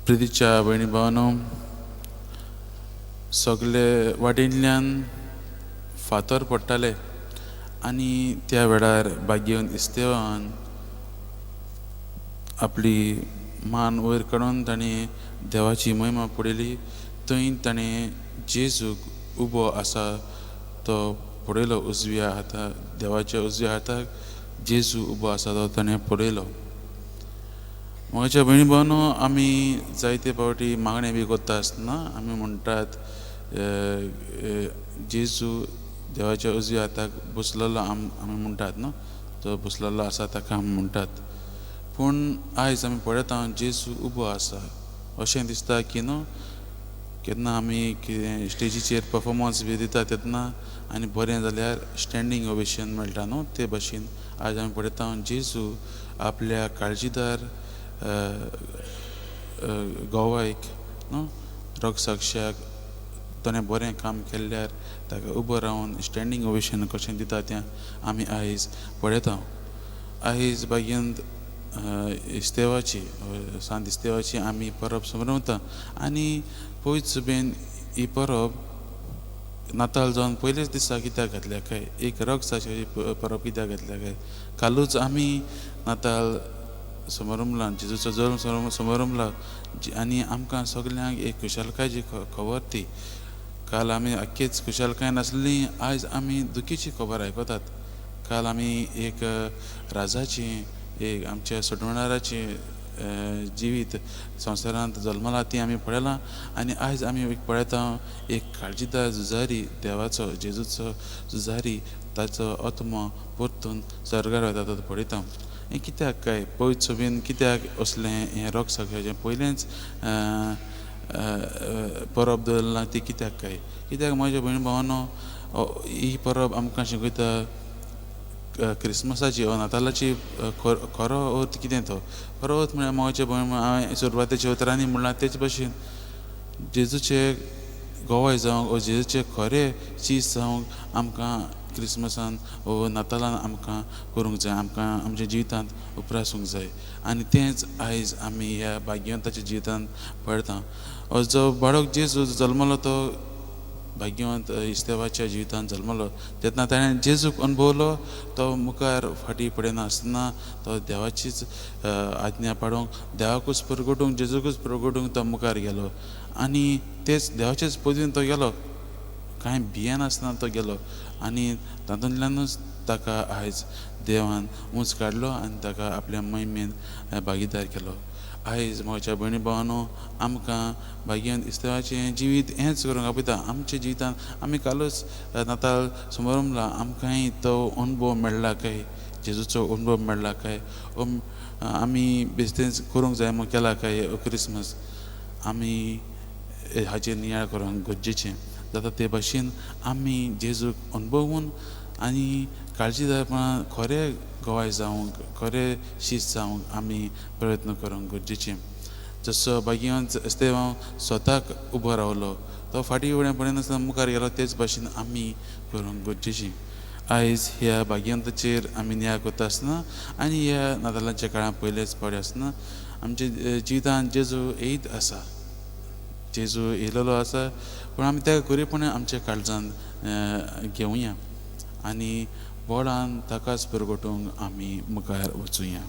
प्रितीच्या भयणी भावांनो, सगळे वाटेंतल्यान फातर पडटाले आनी त्या वेळार भाग्यवंत इस्तेवान आपली मान वयर काडून ताणें देवाची महिमा पळयली. थंय ताणें जेजूक उबो आसा तो पळयलो. उजव्या हाताक, देवाच्या उजव्या हाताक जेजू उबो आसा तो ताणें पळयलो. म्हज्या भयणी भावांनो, आमी जायते फावटी मागणें बी करता आसतना आमी म्हणटात जेजू देवाच्या उजव्या हाताक बसलेलो आमी म्हणटात न्हू, तो बसलेलो आसा ताका आमी म्हणटात. पूण आयज आमी पळयता जेजू उबो आसा. अशें दिसता की न्हू, केन्ना आमी कितें स्टेजीचेर परफॉर्मन्स बी दिता तेन्ना आनी बरें जाल्यार स्टँडींग ओवेशन मेळटा न्हू, ते भाशेन आयज आमी पळयता जेजू आपल्या काळजीदार गोवायक न्हू, रगसाक्षाक ताणें बरें काम केल्ल्यार ताका उबो रावन स्टँडींग ओवेशन कशें दिता तें आमी आयज पळयता. आयज भाग्यवंत इस्तेवाची सांत इस्तेवाची आमी परब मनयता आनी पयस सुबेन ही परब नाताल जावन पयलेच दिसा कित्याक घातल्या काय, एक रगसाक्षाची परब कित्याक घातल्या काय, कालूच आमी नाताल समारंभला जेजूचो जल्म समारंभला आनी आमकां सगल्यांक एक खुशालकायची खबर ती. काल आमी आख्खीच खुशालकाय नासली, आयज आमी दुखीची खबर आयकतात. काल आमी एक राजाची, एक आमच्या सोडवणाराची जिवीत संवसारांत जल्मला ती आमी पळयलां. आनी आयज आमी एक पळयता एक काळजीदार झुजारी, देवाचो जेजूचो झुजारी, ताचो आत्मो परतून स्वर्गार वता तो पळयता. हें कित्याक काय, पयस सुबेन कित्याक असलें हें रगसाक्षाचें पयलेंच परब दवरलां ती कित्याक काय. कित्याक म्हज्या भयणी भावांनो, ही परब आमकां शिकयता क्रिस्मसाची वा नातालाची खरो अर्थ कितें तो. खरो अर्थ म्हळ्यार म्हज्या भयणी हांवें सुरवातेच्या उतरांनी म्हणलां तेच भाशेन जेजूचें गोवाय जावंक वा जेजूचें खरें चीज जावंक आमकां क्रिस्मसान वा नातालान आमकां करूंक जाय, आमकां आमच्या जिवितांत उप्रासूंक जाय. आनी तेंच आयज आमी ह्या भाग्यवंताच्या जिवितांत पळयता. जो बाळक जेजू जल्मलो तो भाग्यवंत इस्तेवाच्या जिवितांत जल्मलो तेन्ना ताणें जेजूक अनुभवलो. तो मुखार फाटीं पडयनासतना तो देवाचीच आज्ञा पाळूंक, देवाकूच परगटूंक, जेजूकूच परगटूंक तो मुखार गेलो आनी तेच देवाचेच पदवीन तो गेलो. कांय भियेनासतना तो गेलो आनी तातूंतल्यानूच ताका आयज देवान उंच काडलो आनी ताका आपल्या महिमेन भागीदार केलो. आयज म्हज्या भयणी भावांनो, आमकां भाग्यवंत इस्तेवाचें जिवीत हेंच करूंक आपयता. आमच्या जिवितांत आमी कालूच नाताल समारंभला आमकांय तो अनुभव मेळ्ळा काय, जेजूचो अनुभव मेळ्ळा काय, आमी बेश्टेच करूंक जाय म्हूण केला काय क्रिसमस, आमी हाचेर नियाळ करूंक गरजेचें जाता. ते भाशेन आमी जेजूक अनुभवून आनी काळजीदारपणान खरें गोवाय जावंक, खरें शिस्त जावंक आमी प्रयत्न करूंक गरजेचें. जसो भाग्यवंत इस्तेवान स्वताक उबो रावलो, तो फाटीं फुडें पळयनासतना मुखार गेलो, तेच भाशेन आमी करूंक गरजेचीं. आयज ह्या भाग्यवंताचेर आमी नियाळ करता आसतना आनी ह्या नातालांच्या काळांत पयलेच फावटी आसतना आमच्या जिवितांत जेजू येयत आसा, जेजू येयलेलो आसा. पूण आमी ताका खरेपणान आमच्या काळजांत घेवया आनी व्हडान ताकाच परगटूंक आमी मुखार वचुया.